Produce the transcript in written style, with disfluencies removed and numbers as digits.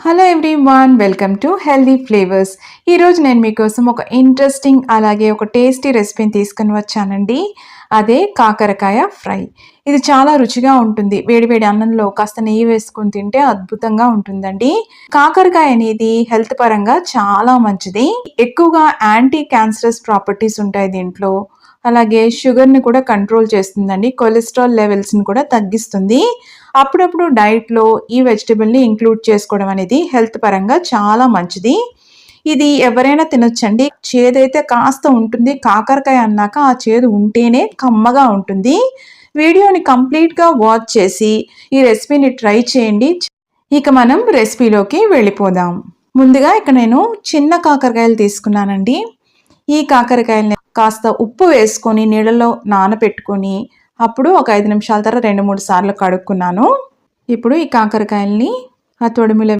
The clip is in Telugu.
Hello everyone, welcome to healthy flavours. ఈరోజు నేను మీకోసం ఒక ఇంట్రెస్టింగ్ అలాగే ఒక టేస్టీ రెసిపీని తీసుకొని వచ్చానండి. అదే కాకరకాయ ఫ్రై. ఇది చాలా రుచిగా ఉంటుంది. వేడివేడి అన్నంలో కాస్త నెయ్యి వేసుకొని తింటే అద్భుతంగా ఉంటుందండి. కాకరకాయ అనేది హెల్త్ పరంగా చాలా మంచిది. ఎక్కువగా యాంటీ క్యాన్సరస్ ప్రాపర్టీస్ ఉంటాయి దీంట్లో. అలాగే షుగర్ని కూడా కంట్రోల్ చేస్తుందండి. కొలెస్ట్రాల్ లెవెల్స్ని కూడా తగ్గిస్తుంది. అప్పుడప్పుడు డైట్‌లో ఈ వెజిటబుల్‌ని ఇంక్లూడ్ చేసుకోవడం అనేది హెల్త్ పరంగా చాలా మంచిది. ఇది ఎవరైనా తినొచ్చండి. చేదైతే కాస్త ఉంటుంది. కాకరకాయ అన్నాక ఆ చేదు ఉంటేనే కమ్మగా ఉంటుంది. వీడియోని కంప్లీట్‌గా వాచ్ చేసి ఈ రెసిపీని ట్రై చేయండి. ఇక మనం రెసిపీలోకి వెళ్ళిపోదాం. ముందుగా ఇక్కడ నేను చిన్న కాకరకాయలు తీసుకున్నానండి. ఈ కాకరకాయల్ని కాస్త ఉప్పు వేసుకొని నీళ్ళలో నానబెట్టుకొని అప్పుడు ఒక 5 నిమిషాల తర్వాత 2, 3 సార్లు కడుక్కున్నాను. ఇప్పుడు ఈ కాకరకాయల్ని ఆ తొడిమిలో